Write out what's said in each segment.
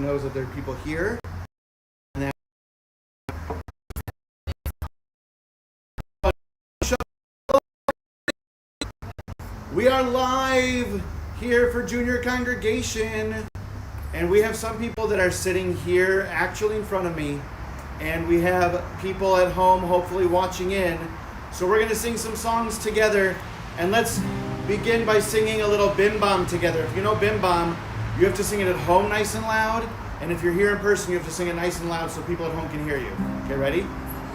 knows that there are people here. And we are live here for Junior Congregation, and we have some people that are sitting here actually in front of me, and we have people at home hopefully watching in. So we're going to sing some songs together, and let's begin by singing a little Bim Bam together. If you know Bim Bam, you have to sing it at home nice and loud, and if you're here in person, you have to sing it nice and loud so people at home can hear you. Okay, ready?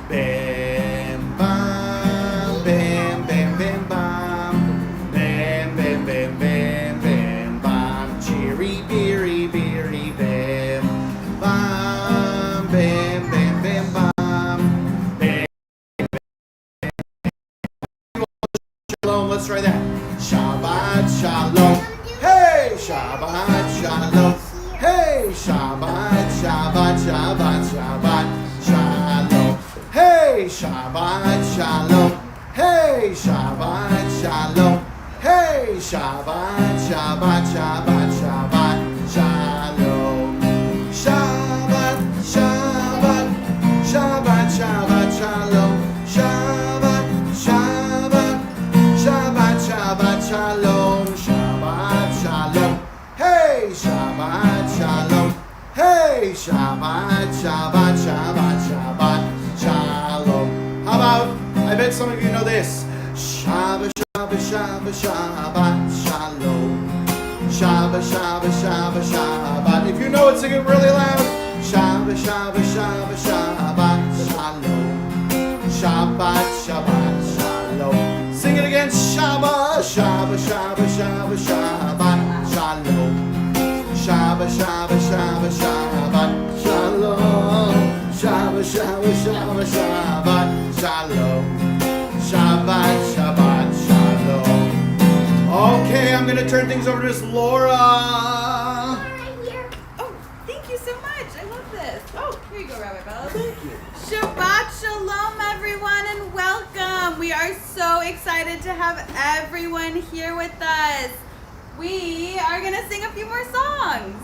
Bim Bam, Bim Bam, Bim Bam, Bam Bam Bam Bam Bam Bam, cheery beery beery Bim Bam, Bam Bam Bam Bam, Bam Bam. Shalom, let's try that. Shabbat Shalom. Hey, Shabbat Shalom. Hey, Shabbat, Shabbat, Shabbat, Shabbat, Shalom. Hey, Shabbat Shalom. Hey, Shabbat Shalom. Hey, Shabbat, Shabbat, Shabbat, Shabbat, Shalom. Shabbat, Shabbat, Shabbat, Shabbat, Shalom. Shabbat, Shabbat, Shabbat, Shabbat, Shalom. Shabbat, Shalom. Hey, Shabbat Shalom. Hey, Shabbat, Shabbat, Shabbat, Shabbat, Shalom. How about, I bet some of you know this. Shabbat, Shabbat, Shabbat, Shabbat, Shalom. Shabbat, Shabbat, Shabbat, Shabbat. If you know it, sing it really loud. Shabbat, Shabbat, Shabbat, Shabbat, Shalom. Shabbat, Shabbat, Shalom. Sing it again. Shabbat, Shabbat, Shabbat, Shabbat, Shabbat, Shalom. Shabbat, Shabbat, Shabbat, Shabbat, Shalom. Shabbat, Shabbat, Shabbat, Shabbat, Shalom. Shabbat, Shabbat, Shalom. Okay, I'm going to turn things over to Miss Laura. Right here. Oh, thank you so much. I love this. Oh, here you go, Rabbi Bells. Thank you. Shabbat Shalom, everyone, and welcome. We are so excited to have everyone here with us. We are going to sing a few more songs.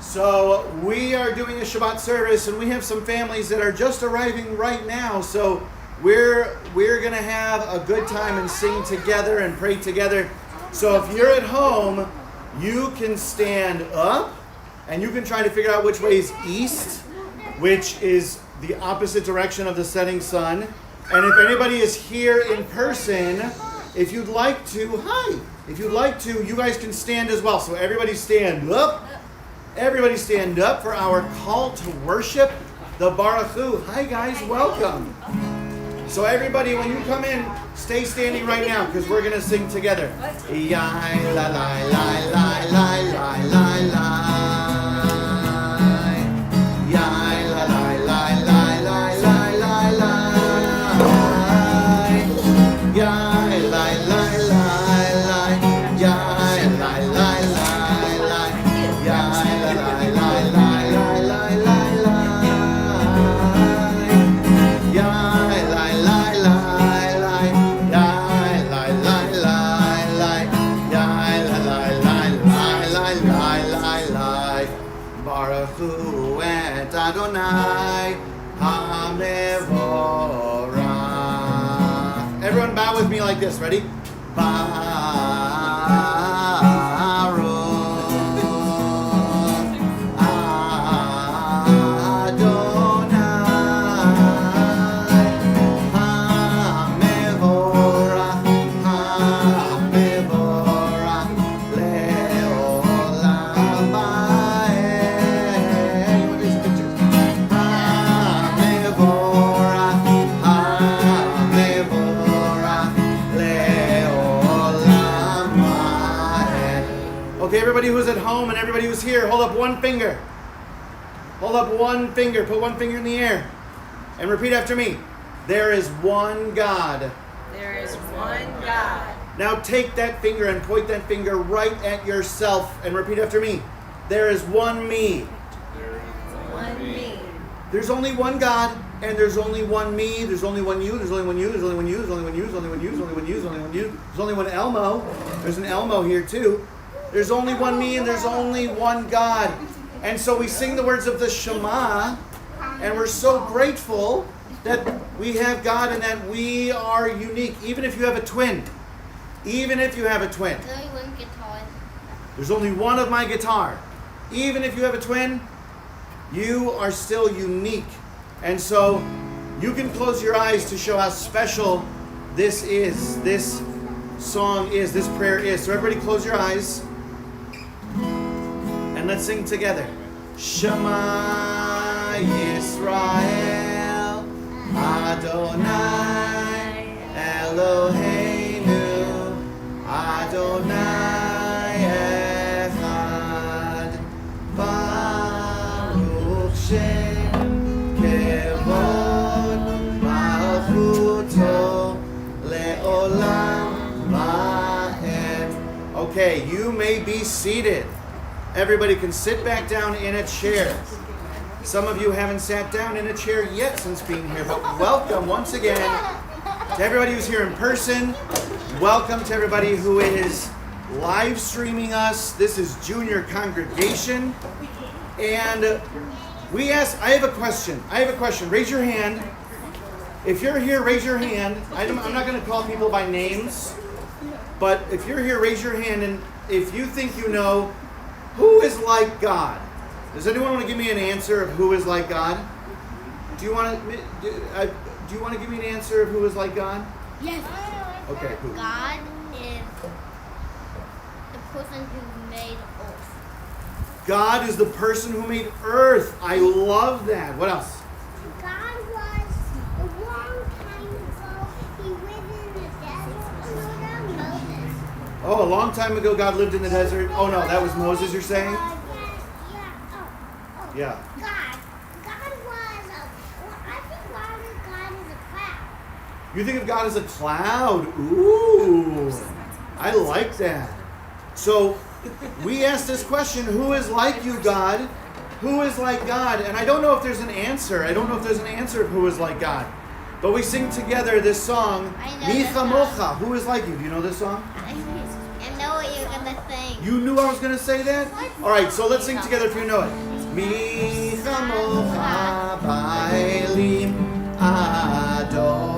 So we are doing a Shabbat service, and we have some families that are just arriving right now. So we're going to have a good time and sing together and pray together. So if you're at home, you can stand up, and you can try to figure out which way is east, which is the opposite direction of the setting sun. And if anybody is here in person, if you'd like to, if you'd like to, you guys can stand as well. So everybody stand up. Everybody stand up for our call to worship, the Baruch Hu. Hi guys, welcome. So everybody, when you come in, stay standing right now because we're going to sing together. Yai la la la la la la la la. Yai la la la la la la la la. Yai la la la la. Yai la la la la. Yai la la la la la la la. Yai la la la la. Yai la la la la. Yai la la la la la la. Baruch Hu et Adonai HaMevorach. Everyone bow with me like this. Ready? Okay, everybody who's at home and everybody who's here, hold up one finger. Hold up one finger. Put one finger in the air. And repeat after me. There is one God. There is one God. Now take that finger and point that finger right at yourself and repeat after me. There is one me. There is one me. There's only one God, and there's only one me. There's only one you. There's only one you. There's only one you. There's only one you. There's only one you. There's only one you. There's only one you. There's only one Elmo. There's an Elmo here too. There's only one me, and there's only one God. And so we sing the words of the Shema, and we're so grateful that we have God and that we are unique. Even if you have a twin. Even if you have a twin. There's only one of my guitar. Even if you have a twin, you are still unique. And so you can close your eyes to show how special this is, this song is, this prayer is. So everybody close your eyes and let's sing together. Shema Yisrael Adonai Eloheinu Adonai Echad Baruch Shem Kevod Malchuto Le'olam Va'ed. Okay, you may be seated. Everybody can sit back down in a chair. Some of you haven't sat down in a chair yet since being here, but welcome once again to everybody who's here in person. Welcome to everybody who is live streaming us. This is Junior Congregation. And I have a question. Raise your hand. If you're here, raise your hand. I'm not going to call people by names, but if you're here, raise your hand. And if you think you know, who is like God? Does anyone want to give me an answer of who is like God? Do you want to give me an answer of who is like God? Yes. Okay, who? God is the person who made earth. God is the person who made earth. I love that. What else? God was a long time ago. He lived in the desert. Moses. Oh, a long time ago God lived in the desert. Oh no, that was Moses you're saying? Yeah. God was I think God is a cloud. You think of God as a cloud? Ooh, I like that. So we asked this question, who is like you, God? Who is like God? And I don't know if there's an answer. I don't know if there's an answer of who is like God. But we sing together this song, Mi Chamocha. Who is like you? Do you know this song? I know what you're going to sing. You knew I was going to say that? All right, so let's sing together if you know it. Mi Chamocha Ba'elim Adonai,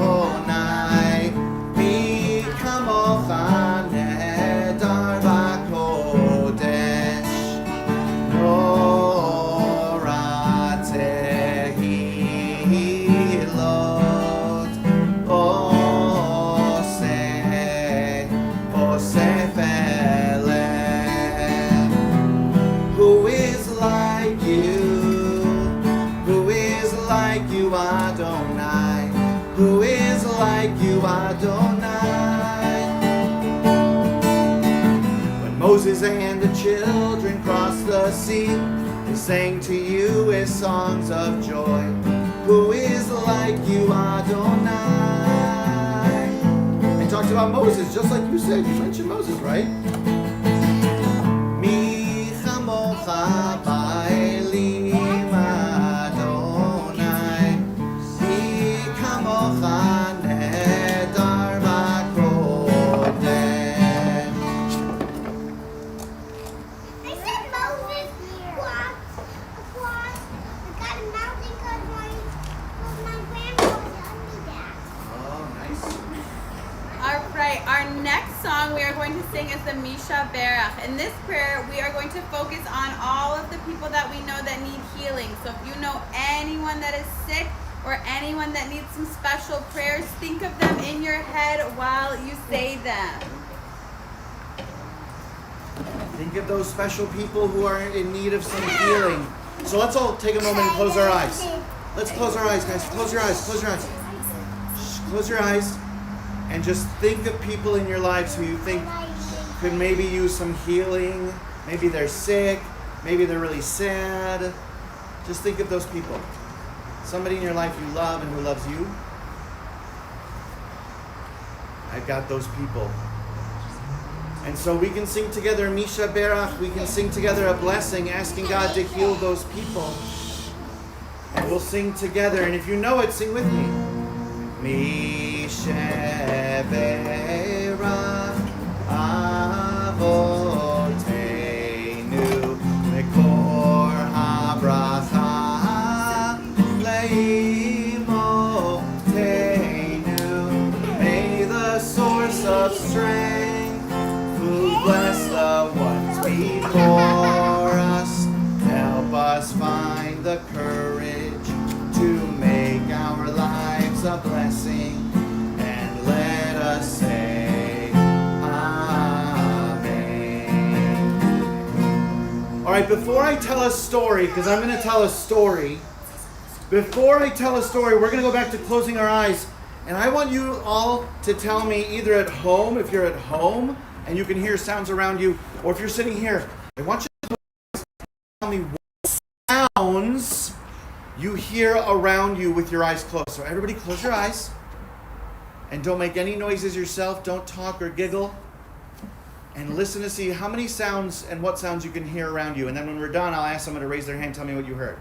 Mi Chamocha Nedar B'Kodesh, Torah Tehilot, Osef Elem. Who is like you? Who is like you, Adonai? Who is like you, Adonai? When Moses and the children crossed the sea, they sang to you with songs of joy. Who is like you, Adonai? I talked about Moses, just like you said. You mentioned Moses, right? Mi chamocha ba'elim Adonai, Mi chamocha nedar b'kodesh. I said Moses walked across the God mountain because my grandma was under that. Oh, nice. All right, our next song we are going to sing is the Misha Berach. In this prayer, we are going to focus on all of the people that we know that need healing. So if you know anyone that is sick or anyone that needs some special prayers, think of them in your head while you say them. Think of those special people who are in need of some healing. So let's all take a moment and close our eyes. Let's close our eyes, guys. Close your eyes. Close your eyes. Shh, close your eyes. And just think of people in your lives who you think could maybe use some healing. Maybe they're sick. Maybe they're really sad. Just think of those people. Somebody in your life you love and who loves you. I've got those people. And so we can sing together Misha Berach. We can sing together a blessing, asking God to heal those people. And we'll sing together. And if you know it, sing with me. Misha Berach Avotenu Mekor the courage to make our lives a blessing, and let us say Amen. All right, before I tell a story, because I'm going to tell a story, before I tell a story, we're going to go back to closing our eyes. And I want you all to tell me, either at home, if you're at home and you can hear sounds around you, or if you're sitting here, I want you to tell me what sounds you hear around you with your eyes closed. So everybody close your eyes and don't make any noises yourself. Don't talk or giggle. And listen to see how many sounds and what sounds you can hear around you. And then when we're done, I'll ask someone to raise their hand and tell me what you heard.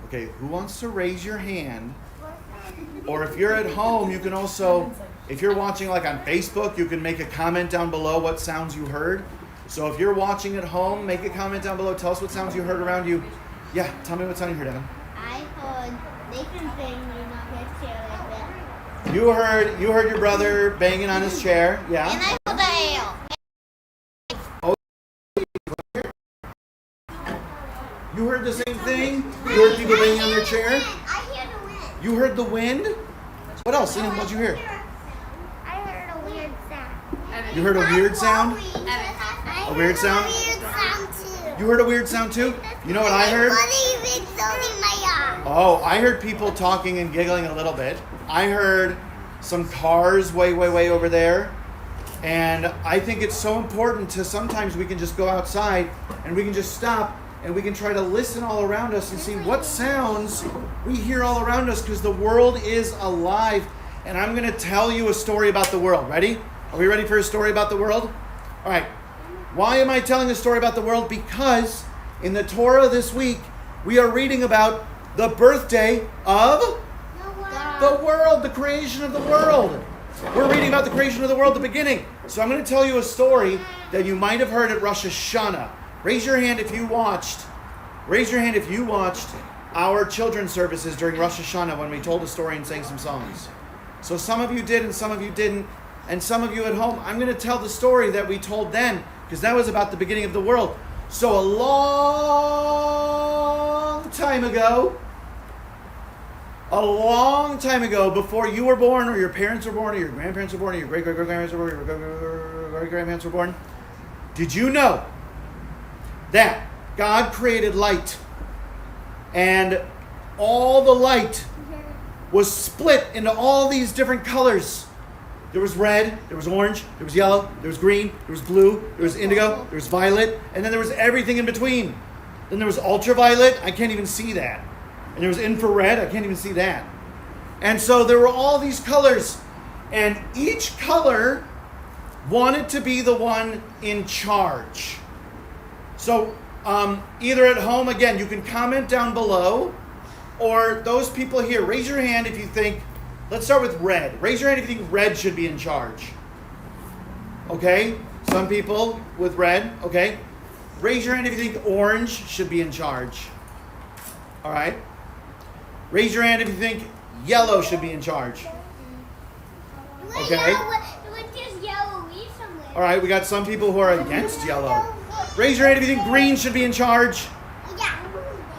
Okay, who wants to raise your hand? Or if you're at home, you can also, if you're watching like on Facebook, you can make a comment down below what sounds you heard. So if you're watching at home, make a comment down below. Tell us what sounds you heard around you. Yeah, tell me what sound you heard, Evan. I heard Nathan banging on his chair like that. You heard your brother banging on his chair. Yeah. And I heard the hail. You heard the same thing? You heard people banging on their chair? I hear the wind. You heard the wind? What else? What'd you hear? I heard a weird sound. You heard a weird sound? A weird sound? too. You heard a weird sound too? You know what I heard? Oh, I heard people talking and giggling a little bit. I heard some cars way over there. And I think it's so important to sometimes we can just go outside and we can just stop and we can try to listen all around us and see what sounds we hear all around us, because the world is alive. And I'm going to tell you a story about the world. Ready? Are we ready for a story about the world? All right. Why am I telling a story about the world? Because in the Torah this week, we are reading about the birthday of the world, the creation of the world. We're reading about the creation of the world, the beginning. So I'm going to tell you a story that you might have heard at Rosh Hashanah. Raise your hand if you watched our children's services during Rosh Hashanah when we told a story and sang some songs. So some of you did and some of you didn't. And some of you at home, I'm going to tell the story that we told then, because that was about the beginning of the world. So a long time ago, before you were born, or your parents were born, or your grandparents were born, or your great-great-grandparents were born, or your great-great-grandparents were born, did you know that God created light, and all the light was split into all these different colors? There was red, there was orange, there was yellow, there was green, there was blue, there was indigo, there was violet, and then there was everything in between. Then there was ultraviolet, I can't even see that. And there was infrared, I can't even see that. And so there were all these colors, and each color wanted to be the one in charge. So either at home, again, you can comment down below, or those people here, raise your hand if you think, let's start with red. Raise your hand if you think red should be in charge. Okay? Some people with red, okay? Raise your hand if you think orange should be in charge. All right? Raise your hand if you think yellow should be in charge. Okay? All right, we got some people who are against yellow. Raise your hand if you think green should be in charge.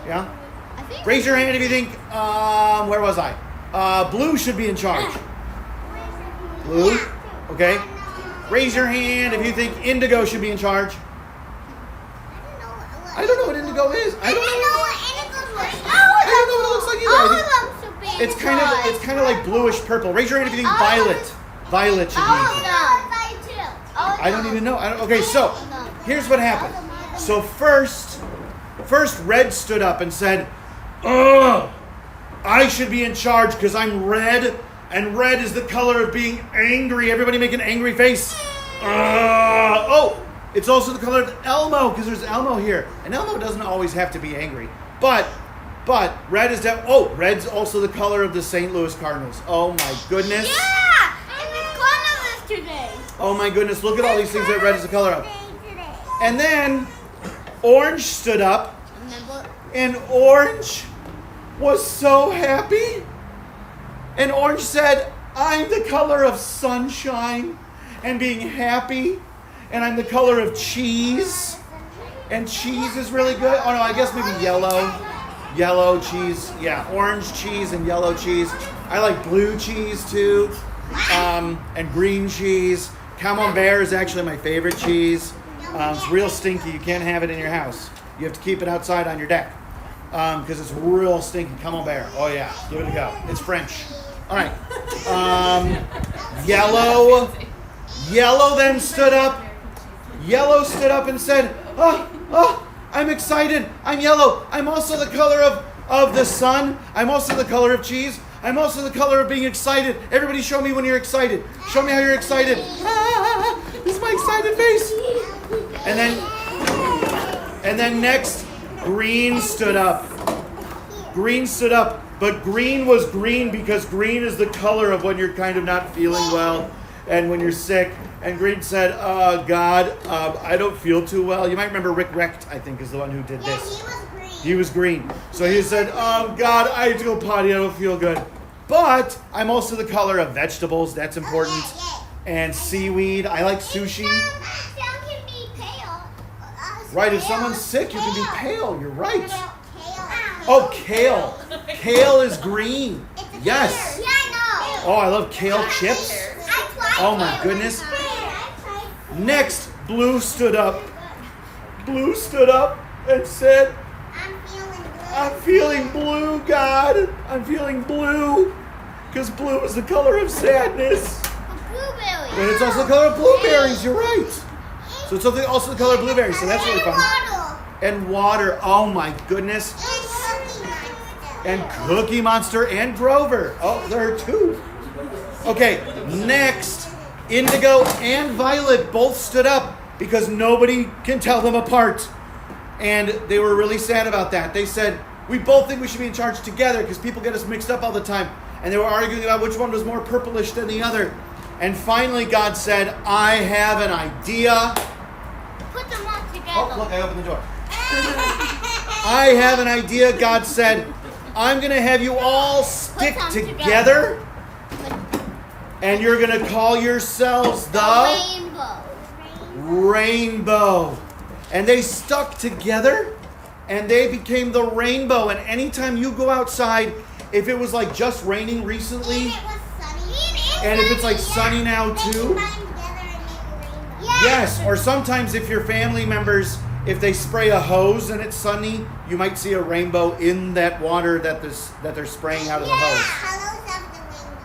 Yeah? Raise your hand if you think, where was I? Blue should be in charge. Blue? Okay. Raise your hand if you think indigo should be in charge. I don't know what indigo is. I don't know what it looks like either. It's kind of like bluish purple. Raise your hand if you think violet. Violet should be in charge. I don't even know. Okay, so here's what happened. So first red stood up and said, "Ugh, I should be in charge because I'm red, and red is the color of being angry." Everybody make an angry face. Oh, it's also the color of Elmo, because there's Elmo here. And Elmo doesn't always have to be angry. But red is red's also the color of the St. Louis Cardinals. Oh my goodness. Yeah! I made fun of this today. Oh my goodness, look at all these things that red is the color of. And then orange stood up. And orange was so happy. And orange said, I'm the color of sunshine and being happy. And I'm the color of cheese. And cheese is really good. Oh no, I guess maybe yellow. Yellow cheese. Yeah, orange cheese and yellow cheese. I like blue cheese too. And green cheese. Camembert is actually my favorite cheese. It's real stinky. You can't have it in your house. You have to keep it outside on your deck. Because it's real stinky. Camembert. Oh yeah, give it a go. It's French. All right. Yellow. Yellow then stood up. Yellow stood up and said, oh, I'm excited. I'm yellow. I'm also the color of the sun. I'm also the color of cheese. I'm also the color of being excited. Everybody show me when you're excited. Show me how you're excited. This is my excited face. And then next, green stood up. Green stood up. But green was green because green is the color of when you're kind of not feeling well and when you're sick. And green said, God, I don't feel too well. You might remember Rick Recht, I think, is the one who did this. He was green. So he said, God, I have to go potty. I don't feel good. But I'm also the color of vegetables. That's important. And seaweed. I like sushi. Right, if someone's sick, you can be pale. You're right. Oh, kale. Kale is green. Yes. Oh, I love kale chips. Oh, my goodness. Next, blue stood up. Blue stood up and said, I'm feeling blue, God. I'm feeling blue. Because blue is the color of sadness. And it's also the color of blueberries. You're right. So it's also the color of blueberries. So that's really fun. And water. Oh, my goodness. And Cookie Monster and Grover. Oh, there are two. Okay, next, Indigo and Violet both stood up because nobody can tell them apart. And they were really sad about that. They said, we both think we should be in charge together because people get us mixed up all the time. And they were arguing about which one was more purplish than the other. And finally God said, I have an idea. Put them all together. Oh, look, I opened the door. I have an idea, God said. I'm going to have you all stick together. And you're going to call yourselves the Rainbow. And they stuck together and they became the rainbow. And anytime you go outside, if it was like just raining recently, and if it's like sunny now too, yes, or sometimes if your family members, if they spray a hose and it's sunny, you might see a rainbow in that water that they're spraying out of the hose.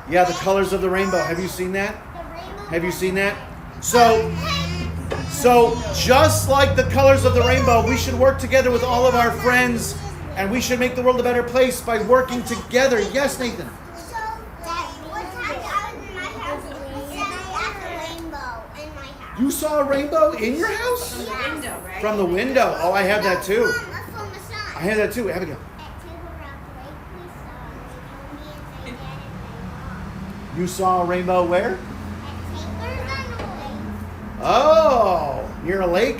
Yeah, the colors of the rainbow. Have you seen that? Have you seen that? So just like the colors of the rainbow, we should work together with all of our friends, and we should make the world a better place by working together. Yes, Nathan? You saw a rainbow in your house? From the window, right? From the window. Oh, I have that too. I have that too. Abigail. You saw a rainbow where? Oh, near a lake?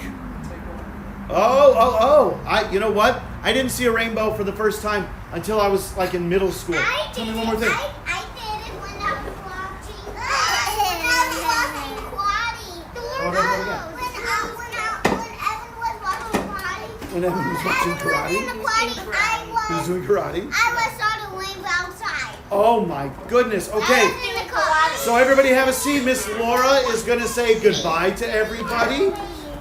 Oh. You know what? I didn't see a rainbow for the first time until I was like in middle school. Tell me one more thing. I did it when I was watching When Evan was watching karate? He was doing karate? I saw the rainbow outside. Oh my goodness. Okay. So everybody have a seat. Miss Laura is going to say goodbye to everybody.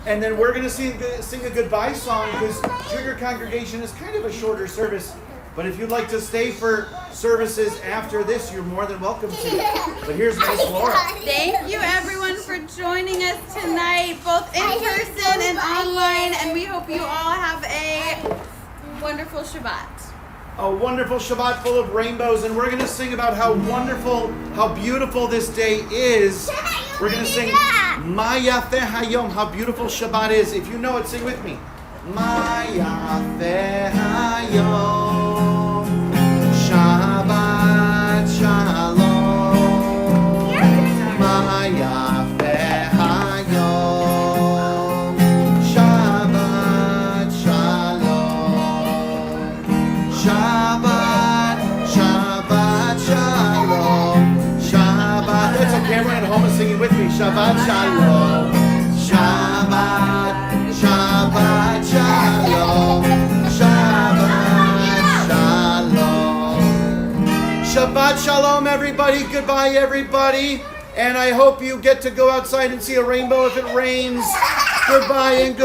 And then we're going to sing a goodbye song because Junior Congregation is kind of a shorter service. But if you'd like to stay for services after this, you're more than welcome to. But here's Miss Laura. Thank you, everyone, for joining us tonight, both in person and online. And we hope you all have a wonderful Shabbat. A wonderful Shabbat full of rainbows. And we're going to sing about how wonderful, how beautiful this day is. We're going to sing Ma Yafeh Hayom, how beautiful Shabbat is. If you know it, sing with me. Ma Yafeh Hayom. Shabbat Shalom, Ma Yafeh Hayom, Shabbat Shalom, Shabbat camera at home and sing it with me. Shabbat Shalom. Shabbat, Shabbat Shalom. Shabbat Shalom. Shabbat Shalom, everybody. Goodbye, everybody. And I hope you get to go outside and see a rainbow if it rains. Goodbye and good.